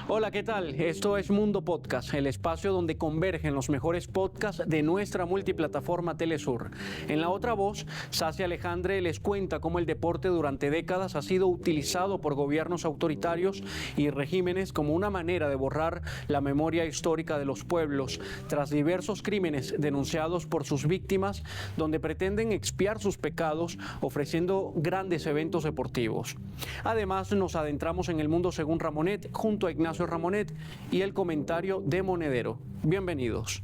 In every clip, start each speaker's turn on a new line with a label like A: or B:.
A: Hola, ¿qué tal? Esto es Mundo Podcast, el espacio donde convergen los mejores podcasts de nuestra multiplataforma Telesur. En la otra voz, Sasia Alejandre les cuenta cómo el deporte durante décadas ha sido utilizado por gobiernos autoritarios y regímenes como una manera de borrar la memoria histórica de los pueblos, tras diversos crímenes denunciados por sus víctimas, donde pretenden expiar sus pecados ofreciendo grandes eventos deportivos. Además, nos adentramos en el mundo según Ramonet, junto a Ignacio Ramonet y el comentario de Monedero. Bienvenidos.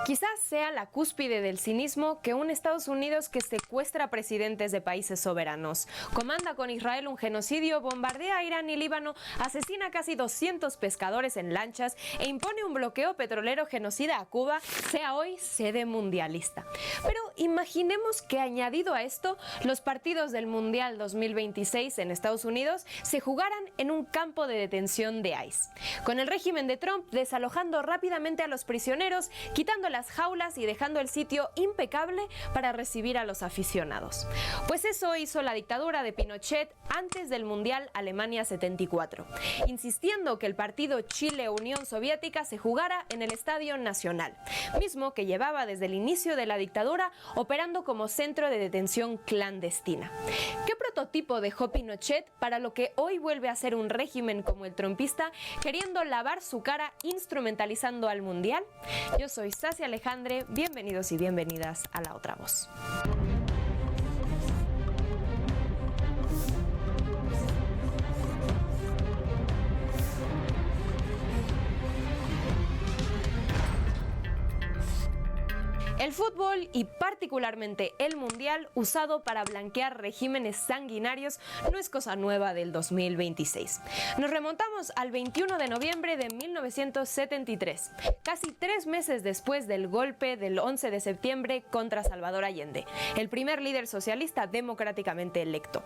B: Quizás sea la cúspide del cinismo que un Estados Unidos que secuestra presidentes de países soberanos, comanda con Israel un genocidio, bombardea a Irán y Líbano, asesina a casi 200 pescadores en lanchas e impone un bloqueo petrolero genocida a Cuba, sea hoy sede mundialista. Pero imaginemos que añadido a esto, los partidos del Mundial 2026 en Estados Unidos se jugaran en un campo de detención de ICE, con el régimen de Trump desalojando rápidamente a los prisioneros, quitando las jaulas y dejando el sitio impecable para recibir a los aficionados. Pues eso hizo la dictadura de Pinochet antes del Mundial Alemania 74, insistiendo que el partido Chile-Unión Soviética se jugara en el Estadio Nacional, mismo que llevaba desde el inicio de la dictadura operando como centro de detención clandestina. ¿Qué prototipo dejó Pinochet para lo que hoy vuelve a ser un régimen como el trumpista, queriendo lavar su cara instrumentalizando al Mundial? Yo soy Sasia Alejandre, bienvenidos y bienvenidas a La Otra Voz. El fútbol y particularmente el mundial usado para blanquear regímenes sanguinarios no es cosa nueva del 2026. Nos remontamos al 21 de noviembre de 1973, casi 3 meses después del golpe del 11 de septiembre contra Salvador Allende, el primer líder socialista democráticamente electo.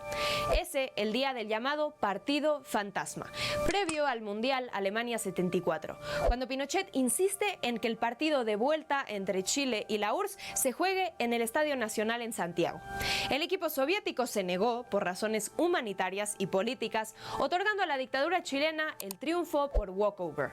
B: Ese, el día del llamado Partido Fantasma, previo al Mundial Alemania 74, cuando Pinochet insiste en que el partido de vuelta entre Chile y la URSS se juegue en el Estadio Nacional en Santiago. El equipo soviético se negó por razones humanitarias y políticas, otorgando a la dictadura chilena el triunfo por walkover.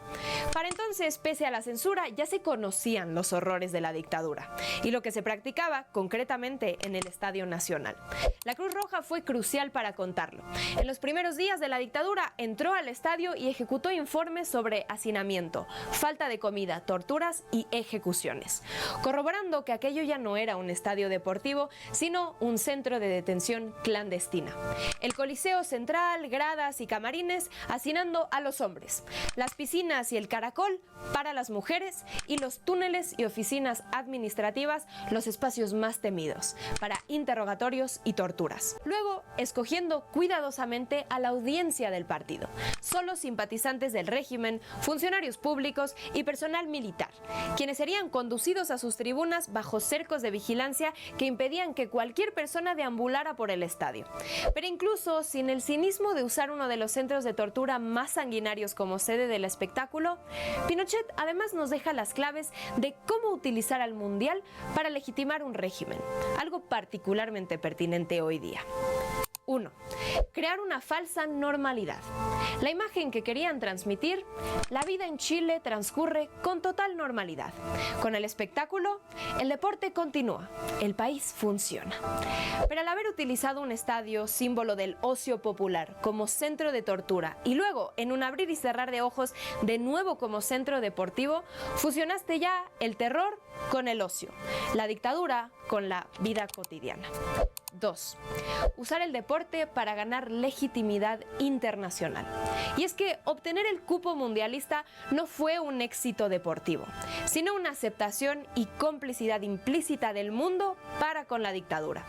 B: Para entonces, pese a la censura, ya se conocían los horrores de la dictadura y lo que se practicaba concretamente en el Estadio Nacional. La Cruz Roja fue crucial para contarlo. En los primeros días de la dictadura entró al estadio y ejecutó informes sobre hacinamiento, falta de comida, torturas y ejecuciones, corroborando que aquello ya no era un estadio deportivo, sino un centro de detención clandestina. El Coliseo Central, gradas y camarines hacinando a los hombres, las piscinas y el caracol para las mujeres y los túneles y oficinas administrativas los espacios más temidos para interrogatorios y torturas. Luego, escogiendo cuidadosamente a la audiencia del partido, solo simpatizantes del régimen, funcionarios públicos y personal militar, quienes serían conducidos a sus tribunas bajo cercos de vigilancia que impedían que cualquier persona deambulara por el estadio. Pero incluso sin el cinismo de usar uno de los centros de tortura más sanguinarios como sede del espectáculo, Pinochet además nos deja las claves de cómo utilizar al Mundial para legitimar un régimen, algo particularmente pertinente hoy día. 1. Crear una falsa normalidad. La imagen que querían transmitir: la vida en Chile transcurre con total normalidad. Con el espectáculo, el deporte continúa, el país funciona. Pero al haber utilizado un estadio, símbolo del ocio popular, como centro de tortura, y luego, en un abrir y cerrar de ojos, de nuevo como centro deportivo, fusionaste ya el terror con el ocio, la dictadura con la vida cotidiana. 2. Usar el deporte para ganar legitimidad internacional. Y es que obtener el cupo mundialista no fue un éxito deportivo, sino una aceptación y complicidad implícita del mundo para con la dictadura.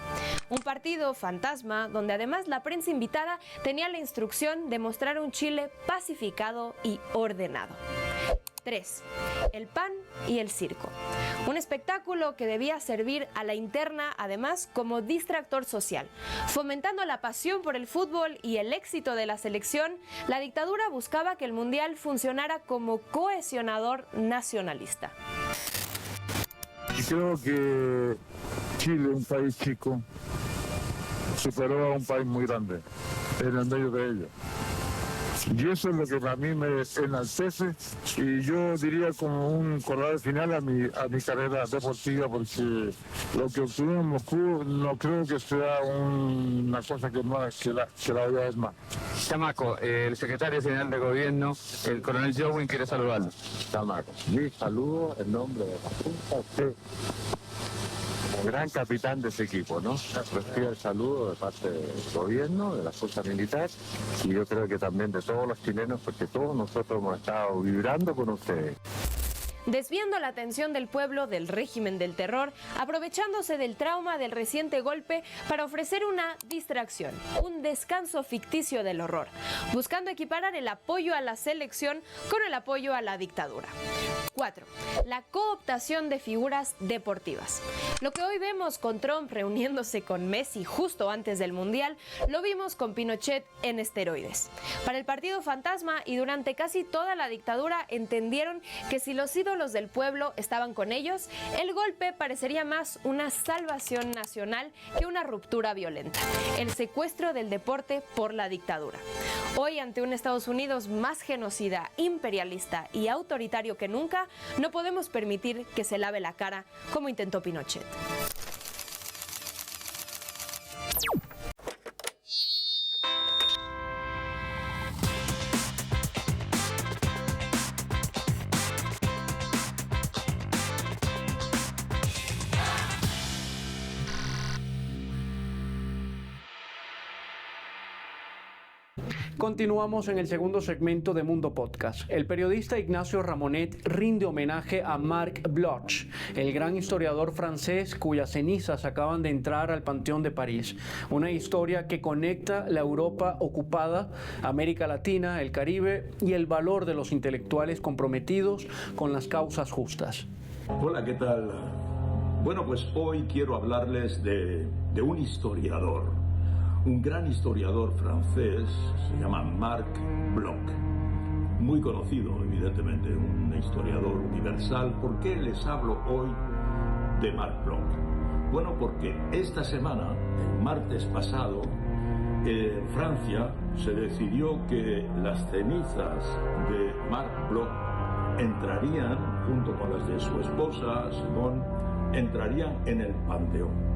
B: Un partido fantasma donde además la prensa invitada tenía la instrucción de mostrar un Chile pacificado y ordenado. 3. El pan y el circo. Un espectáculo que debía servir a la interna, además, como distractor social. Fomentando la pasión por el fútbol y el éxito de la selección, la dictadura buscaba que el Mundial funcionara como cohesionador nacionalista.
C: Creo que Chile, un país chico, superó a un país muy grande en el medio de ellos. Y eso es lo que a mí me enaltece y yo diría como un corolario final a mi carrera deportiva, porque lo que obtuvimos en Moscú no creo que sea una cosa que la voy a ver más.
D: Chamaco, el secretario general de gobierno, el coronel Jowin, quiere saludarlo.
C: Chamaco, mi saludo en nombre de la Junta a usted, como gran capitán de ese equipo, ¿no? Recibe el saludo de parte del gobierno, de la fuerza militar y yo creo que también de todos los chilenos, porque todos nosotros hemos estado vibrando con ustedes.
B: Desviando la atención del pueblo del régimen del terror, aprovechándose del trauma del reciente golpe para ofrecer una distracción, un descanso ficticio del horror, buscando equiparar el apoyo a la selección con el apoyo a la dictadura. 4. La cooptación de figuras deportivas. Lo que hoy vemos con Trump reuniéndose con Messi justo antes del Mundial, lo vimos con Pinochet en esteroides. Para el Partido Fantasma y durante casi toda la dictadura entendieron que si los ídolos del pueblo estaban con ellos, el golpe parecería más una salvación nacional que una ruptura violenta, el secuestro del deporte por la dictadura. Hoy, ante un Estados Unidos más genocida, imperialista y autoritario que nunca, no podemos permitir que se lave la cara como intentó Pinochet.
A: Continuamos en el segundo segmento de Mundo Podcast. El periodista Ignacio Ramonet rinde homenaje a Marc Bloch, el gran historiador francés cuyas cenizas acaban de entrar al Panteón de París. Una historia que conecta la Europa ocupada, América Latina, el Caribe y el valor de los intelectuales comprometidos con las causas justas.
E: Hola, ¿qué tal? Bueno, pues hoy quiero hablarles de un historiador. Un gran historiador francés, se llama Marc Bloch, muy conocido evidentemente, un historiador universal. ¿Por qué les hablo hoy de Marc Bloch? Bueno, porque esta semana, el martes pasado, en Francia se decidió que las cenizas de Marc Bloch entrarían, junto con las de su esposa, Simone, entrarían en el Panteón.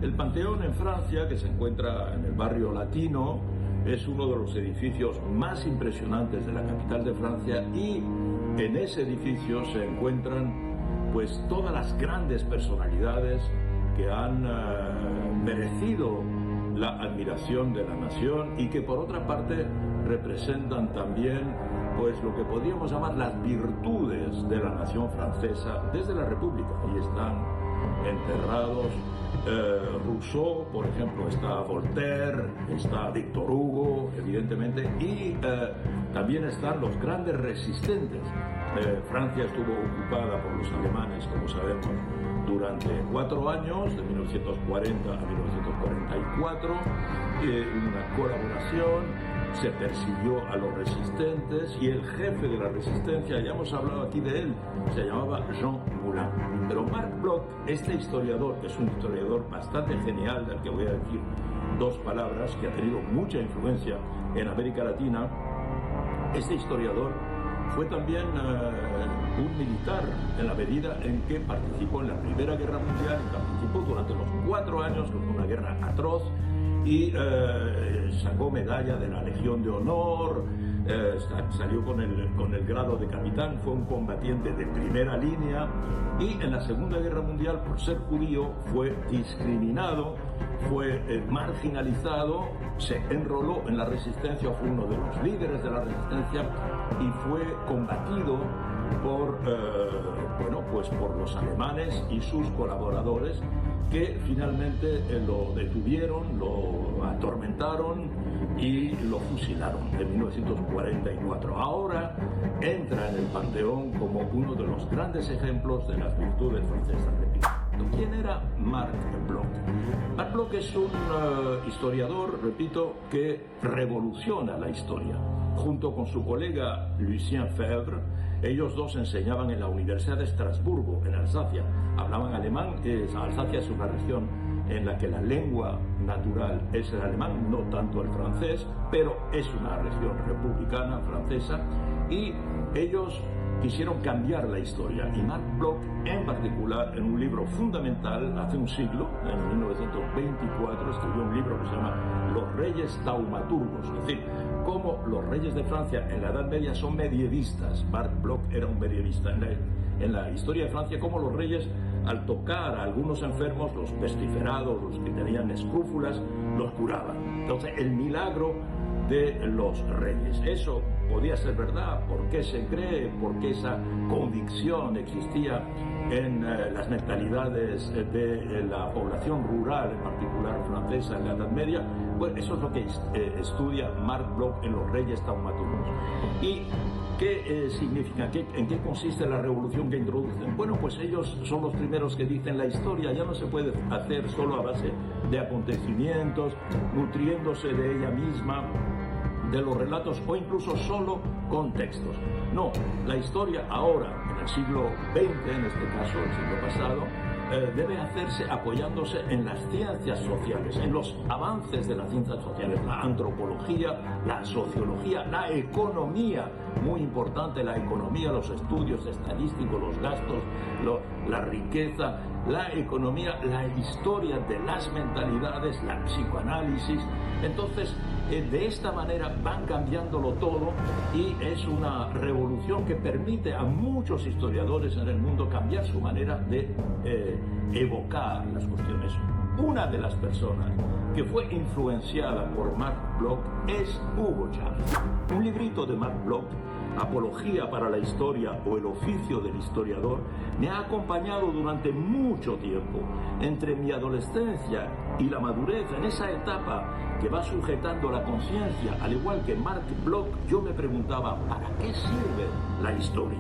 E: El Panteón en Francia, que se encuentra en el barrio latino, es uno de los edificios más impresionantes de la capital de Francia y en ese edificio se encuentran pues todas las grandes personalidades que han merecido la admiración de la nación y que por otra parte representan también pues lo que podríamos llamar las virtudes de la nación francesa desde la República. Ahí están enterrados Rousseau, por ejemplo, está Voltaire, está Víctor Hugo, evidentemente, y también están los grandes resistentes. Francia estuvo ocupada por los alemanes, como sabemos, durante 4 años, de 1940 a 1944, una colaboración. Se persiguió a los resistentes y el jefe de la resistencia, ya hemos hablado aquí de él, se llamaba Jean Moulin. Pero Marc Bloch, este historiador, que es un historiador bastante genial, del que voy a decir 2 palabras, que ha tenido mucha influencia en América Latina, este historiador fue también un militar, en la medida en que participó en la Primera Guerra Mundial, y participó durante los 4 años, que fue una guerra atroz, y sacó medalla de la Legión de Honor, salió con el grado de capitán, fue un combatiente de primera línea y en la Segunda Guerra Mundial, por ser judío, fue discriminado, fue marginalizado, se enroló en la resistencia, fue uno de los líderes de la resistencia y fue combatido por los alemanes y sus colaboradores, que finalmente lo detuvieron, lo atormentaron y lo fusilaron en 1944. Ahora entra en el Panteón como uno de los grandes ejemplos de las virtudes francesas. ¿Quién era Marc Bloch? Marc Bloch es un historiador, repito, que revoluciona la historia. Junto con su colega Lucien Febvre, ellos dos enseñaban en la Universidad de Estrasburgo, en Alsacia. Hablaban alemán, Alsacia es una región en la que la lengua natural es el alemán, no tanto el francés, pero es una región republicana francesa, y ellos quisieron cambiar la historia, y Marc Bloch en particular, en un libro fundamental hace un siglo, en 1924, escribió un libro que se llama Los Reyes Taumaturgos, es decir, cómo los reyes de Francia en la Edad Media son medievistas. Marc Bloch era un medievista en la historia de Francia, cómo los reyes, al tocar a algunos enfermos, los pestiferados, los que tenían escrúfulas, los curaban. Entonces, el milagro de los reyes. Eso podía ser verdad. ¿Por qué se cree? ¿Por qué esa convicción existía en las mentalidades de la población rural, en particular francesa, en la Edad Media? Pues eso es lo que estudia Marc Bloch en Los Reyes Taumaturgos. ¿Y qué significa? ¿En qué consiste la revolución que introducen? Bueno, pues ellos son los primeros que dicen la historia ya no se puede hacer solo a base de acontecimientos, nutriéndose de ella misma, de los relatos o incluso solo con textos. No, la historia ahora, en el siglo XX, en este caso, el siglo pasado, debe hacerse apoyándose en las ciencias sociales, en los avances de las ciencias sociales, la antropología, la sociología, la economía, muy importante la economía, los estudios estadísticos, los gastos, la riqueza, la economía, la historia de las mentalidades, la psicoanálisis. Entonces, de esta manera van cambiándolo todo, y es una revolución que permite a muchos historiadores en el mundo cambiar su manera de evocar las cuestiones. Una de las personas que fue influenciada por Marc Bloch es Hugo Chávez. Un librito de Marc Bloch, Apología para la Historia o el oficio del historiador, me ha acompañado durante mucho tiempo, entre mi adolescencia y la madurez. En esa etapa que va sujetando la conciencia, al igual que Marc Bloch, yo me preguntaba, ¿para qué sirve la historia?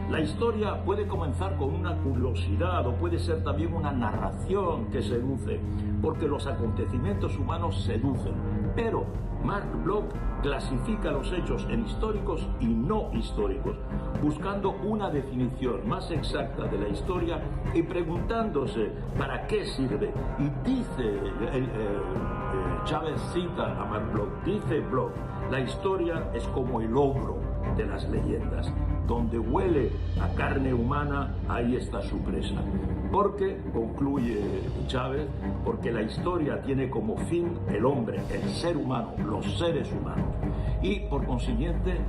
E: La historia puede comenzar con una curiosidad o puede ser también una narración que seduce, porque los acontecimientos humanos seducen. Pero Marc Bloch clasifica los hechos en históricos y no históricos, buscando una definición más exacta de la historia y preguntándose para qué sirve. Y dice, Chávez cita a Marc Bloch, dice Bloch, la historia es como el ogro de las leyendas. Donde huele a carne humana, ahí está su presa. Porque, concluye Chávez, porque la historia tiene como fin el hombre, el ser humano, los seres humanos. Y por consiguiente,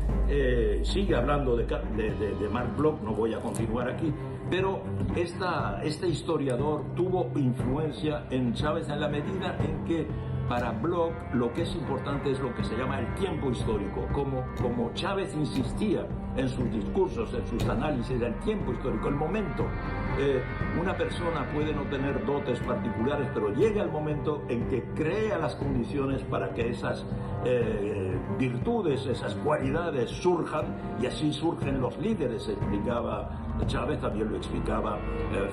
E: sigue hablando de Marc Bloch, no voy a continuar aquí, pero este historiador tuvo influencia en Chávez en la medida en que para Bloch lo que es importante es lo que se llama el tiempo histórico, como Chávez insistía en sus discursos, en sus análisis del tiempo histórico, el momento. Una persona puede no tener dotes particulares, pero llega el momento en que crea las condiciones para que esas virtudes, esas cualidades surjan, y así surgen los líderes, explicaba Chávez, también lo explicaba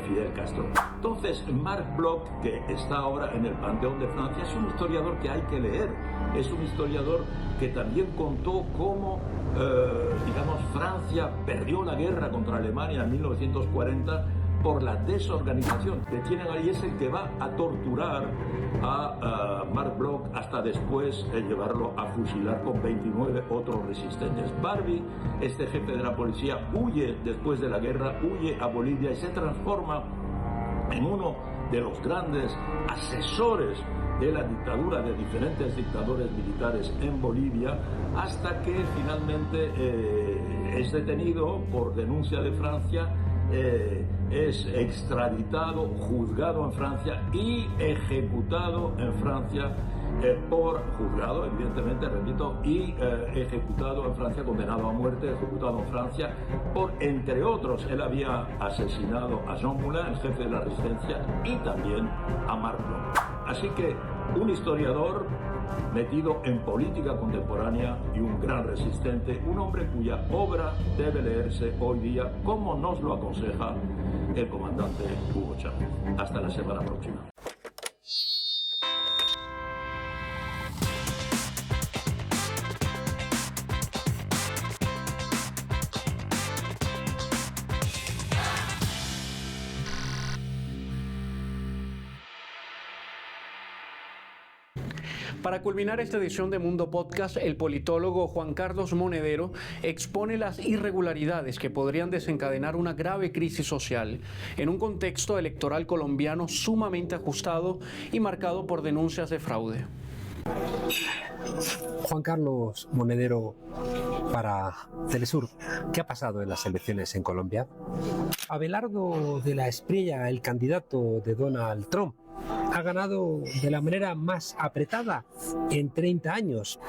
E: Fidel Castro. Entonces, Marc Bloch, que está ahora en el Panteón de Francia, es un historiador que hay que leer. Es un historiador que también contó cómo, Francia perdió la guerra contra Alemania en 1940 por la desorganización. Le tienen ahí, es el que va a torturar a Marc Bloch hasta después llevarlo a fusilar con 29 otros resistentes. Barbie, este jefe de la policía, huye después de la guerra, huye a Bolivia y se transforma en uno de los grandes asesores de la dictadura, de diferentes dictadores militares en Bolivia, hasta que finalmente es detenido por denuncia de Francia, es extraditado, juzgado en Francia y ejecutado en Francia juzgado, evidentemente, repito, y ejecutado en Francia, condenado a muerte, ejecutado en Francia, entre otros, él había asesinado a Jean Moulin, el jefe de la resistencia, y también a Marc Bloch. Así que un historiador metido en política contemporánea y un gran resistente, un hombre cuya obra debe leerse hoy día, como nos lo aconseja el comandante Hugo Chávez. Hasta la semana próxima.
A: Para culminar esta edición de Mundo Podcast, el politólogo Juan Carlos Monedero expone las irregularidades que podrían desencadenar una grave crisis social en un contexto electoral colombiano sumamente ajustado y marcado por denuncias de fraude.
F: Juan Carlos Monedero, para Telesur, ¿qué ha pasado en las elecciones en Colombia? Abelardo de la Espriella, el candidato de Donald Trump, ha ganado de la manera más apretada en 30 años.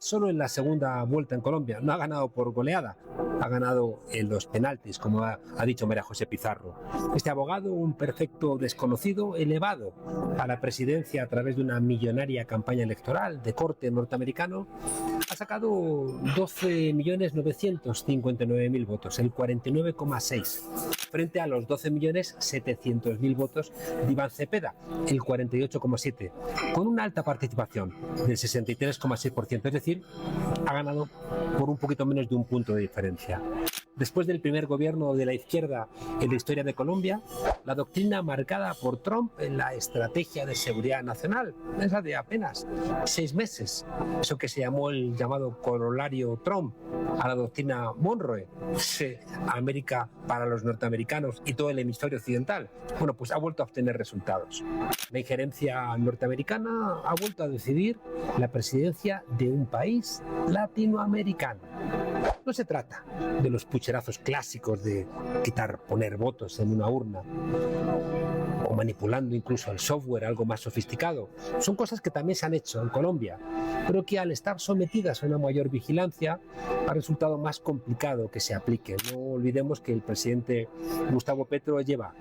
F: Solo en la segunda vuelta en Colombia. No ha ganado por goleada, ha ganado en los penaltis, como ha dicho María José Pizarro. Este abogado, un perfecto desconocido, elevado a la presidencia a través de una millonaria campaña electoral de corte norteamericano, ha sacado 12.959.000 votos, el 49,6%, frente a los 12.700.000 votos de Iván Cepeda, el 48,7%, con una alta participación del 63,6%, es decir, ha ganado por un poquito menos de un punto de diferencia. Después del primer gobierno de la izquierda en la historia de Colombia, la doctrina marcada por Trump en la estrategia de seguridad nacional, esa de apenas 6 meses, eso que se llamó el llamado corolario Trump a la doctrina Monroe, América para los norteamericanos y todo el hemisferio occidental, bueno, pues ha vuelto a obtener resultados. La injerencia norteamericana ha vuelto a decidir la presidencia de un país latinoamericano. No se trata de los pucherazos clásicos de poner votos en una urna o manipulando incluso el software, algo más sofisticado. Son cosas que también se han hecho en Colombia, pero que al estar sometidas a una mayor vigilancia ha resultado más complicado que se apliquen. No olvidemos que el presidente Gustavo Petro lleva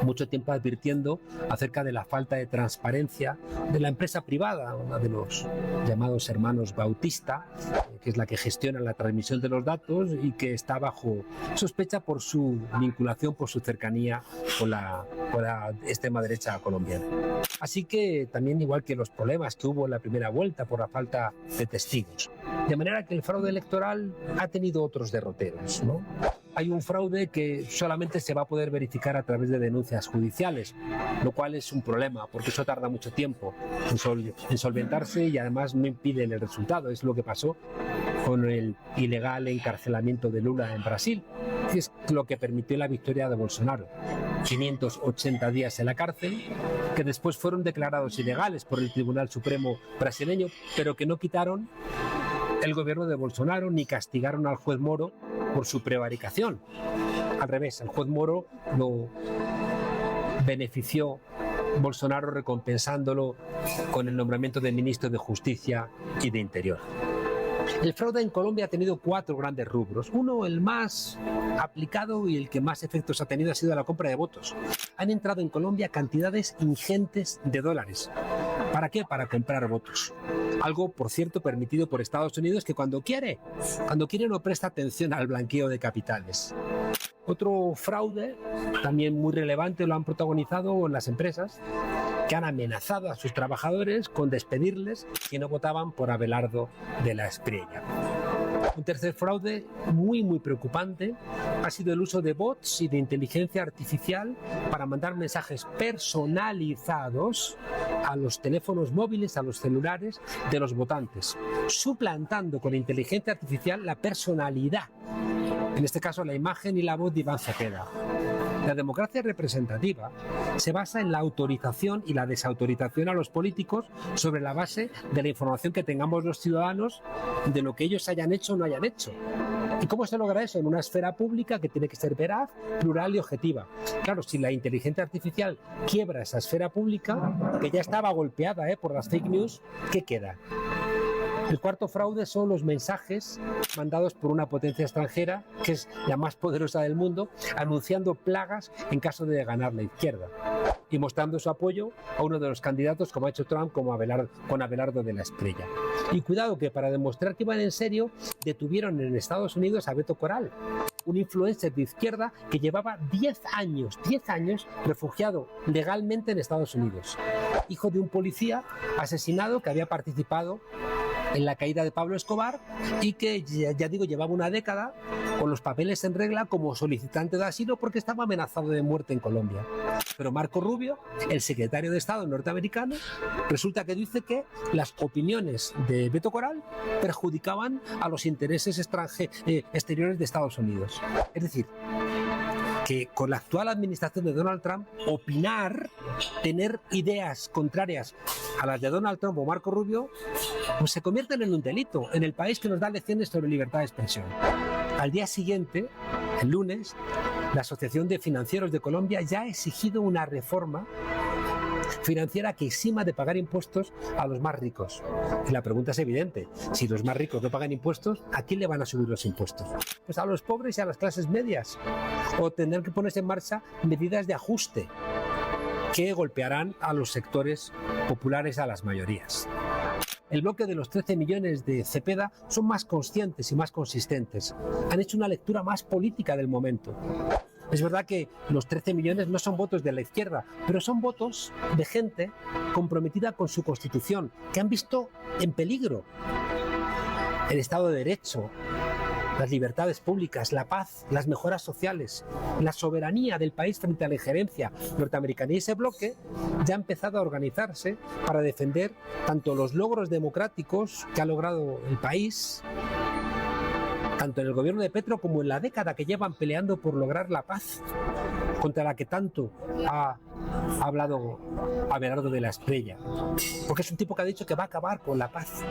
F: mucho tiempo advirtiendo acerca de la falta de transparencia de la empresa privada, una de los llamados hermanos Bautista, que es la que gestiona la transmisión de los datos y que está bajo sospecha por su vinculación, por su cercanía con la extrema derecha colombiana. Así que también, igual que los problemas que hubo en la primera vuelta por la falta de testigos. De manera que el fraude electoral ha tenido otros derroteros, ¿no? Hay un fraude que solamente se va a poder verificar a través de denuncias judiciales, lo cual es un problema, porque eso tarda mucho tiempo en solventarse y además no impiden el resultado. Es lo que pasó con el ilegal encarcelamiento de Lula en Brasil, que es lo que permitió la victoria de Bolsonaro. 580 días en la cárcel, que después fueron declarados ilegales por el Tribunal Supremo brasileño, pero que no quitaron el gobierno de Bolsonaro ni castigaron al juez Moro por su prevaricación. Al revés, el juez Moro lo benefició Bolsonaro recompensándolo con el nombramiento de ministro de Justicia y de Interior. El fraude en Colombia ha tenido 4 grandes rubros. Uno, el más aplicado y el que más efectos ha tenido, ha sido la compra de votos. Han entrado en Colombia cantidades ingentes de dólares. ¿Para qué? Para comprar votos. Algo, por cierto, permitido por Estados Unidos, que cuando quiere no presta atención al blanqueo de capitales. Otro fraude, también muy relevante, lo han protagonizado las empresas, que han amenazado a sus trabajadores con despedirles si no votaban por Abelardo de la Espriella. Un tercer fraude muy preocupante ha sido el uso de bots y de inteligencia artificial para mandar mensajes personalizados a los teléfonos móviles, a los celulares de los votantes, suplantando con inteligencia artificial la personalidad, en este caso la imagen y la voz de Iván Cepeda. La democracia representativa se basa en la autorización y la desautorización a los políticos sobre la base de la información que tengamos los ciudadanos de lo que ellos hayan hecho o no hayan hecho. ¿Y cómo se logra eso? En una esfera pública que tiene que ser veraz, plural y objetiva. Claro, si la inteligencia artificial quiebra esa esfera pública, que ya estaba golpeada por las fake news, ¿qué queda? El cuarto fraude son los mensajes mandados por una potencia extranjera, que es la más poderosa del mundo, anunciando plagas en caso de ganar la izquierda y mostrando su apoyo a uno de los candidatos, como ha hecho Trump, con Abelardo de la Espriella. Y cuidado, que para demostrar que iban en serio, detuvieron en Estados Unidos a Beto Coral, un influencer de izquierda que llevaba 10 años refugiado legalmente en Estados Unidos, hijo de un policía asesinado que había participado en la caída de Pablo Escobar y que, ya digo, llevaba una década con los papeles en regla como solicitante de asilo porque estaba amenazado de muerte en Colombia. Pero Marco Rubio, el secretario de Estado norteamericano, resulta que dice que las opiniones de Beto Coral perjudicaban a los intereses exteriores de Estados Unidos. Es decir, que con la actual administración de Donald Trump, opinar, tener ideas contrarias a las de Donald Trump o Marco Rubio, pues se convierten en un delito en el país que nos da lecciones sobre libertad de expresión. Al día siguiente, el lunes, la Asociación de Financieros de Colombia ya ha exigido una reforma financiera que exima de pagar impuestos a los más ricos. Y la pregunta es evidente: si los más ricos no pagan impuestos, ¿a quién le van a subir los impuestos? Pues a los pobres y a las clases medias. O tendrán que ponerse en marcha medidas de ajuste que golpearán a los sectores populares, a las mayorías. El bloque de los 13 millones de Cepeda son más conscientes y más consistentes. Han hecho una lectura más política del momento. Es verdad que los 13 millones no son votos de la izquierda, pero son votos de gente comprometida con su Constitución, que han visto en peligro el Estado de Derecho, las libertades públicas, la paz, las mejoras sociales, la soberanía del país frente a la injerencia norteamericana. Y ese bloque ya ha empezado a organizarse para defender tanto los logros democráticos que ha logrado el país, tanto en el gobierno de Petro como en la década que llevan peleando por lograr la paz, contra la que tanto ha hablado Abelardo de la Espriella, porque es un tipo que ha dicho que va a acabar con la paz.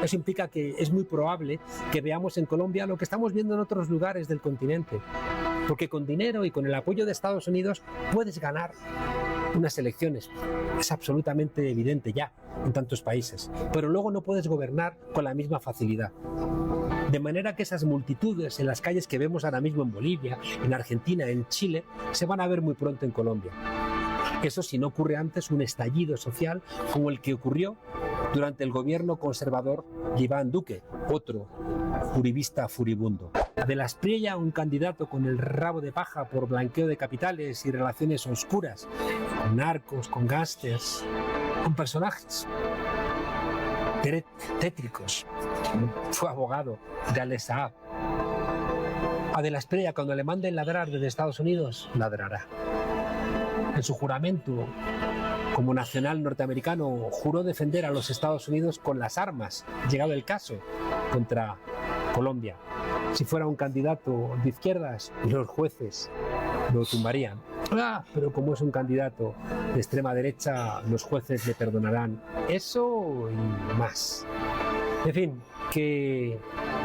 F: Eso implica que es muy probable que veamos en Colombia lo que estamos viendo en otros lugares del continente, porque con dinero y con el apoyo de Estados Unidos puedes ganar unas elecciones. Es absolutamente evidente ya en tantos países, pero luego no puedes gobernar con la misma facilidad. De manera que esas multitudes en las calles que vemos ahora mismo en Bolivia, en Argentina, en Chile, se van a ver muy pronto en Colombia. Eso si no ocurre antes un estallido social como el que ocurrió durante el gobierno conservador de Iván Duque, otro uribista furibundo. De la Espriella, un candidato con el rabo de paja por blanqueo de capitales y relaciones oscuras, con narcos, con gángsters, con personajes tétricos. Fue abogado de Alex Saab. A de la Espriella, cuando le manden ladrar desde Estados Unidos, ladrará. En su juramento como nacional norteamericano, juró defender a los Estados Unidos con las armas, llegado el caso, contra Colombia. Si fuera un candidato de izquierdas, los jueces lo tumbarían. Pero como es un candidato de extrema derecha, los jueces le perdonarán eso y más. En fin, que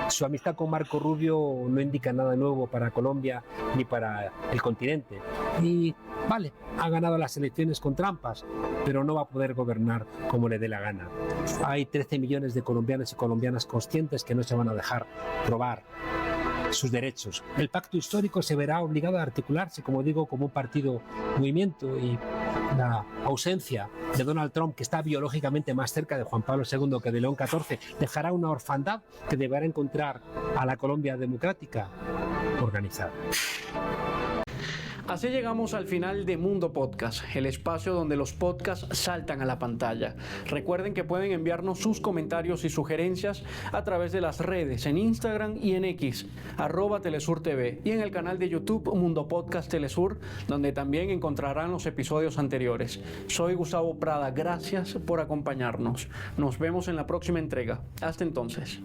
F: su amistad con Marco Rubio no indica nada nuevo para Colombia ni para el continente. Y vale, ha ganado las elecciones con trampas, pero no va a poder gobernar como le dé la gana. Hay 13 millones de colombianos y colombianas conscientes que no se van a dejar robar sus derechos. El pacto histórico se verá obligado a articularse, como digo, como un partido movimiento, y la ausencia de Donald Trump, que está biológicamente más cerca de Juan Pablo II que de León XIV, dejará una orfandad que deberá encontrar a la Colombia democrática organizada.
A: Así llegamos al final de Mundo Podcast, el espacio donde los podcasts saltan a la pantalla. Recuerden que pueden enviarnos sus comentarios y sugerencias a través de las redes, en Instagram y en X, @TelesurTV, y en el canal de YouTube Mundo Podcast Telesur, donde también encontrarán los episodios anteriores. Soy Gustavo Prada, gracias por acompañarnos. Nos vemos en la próxima entrega. Hasta entonces.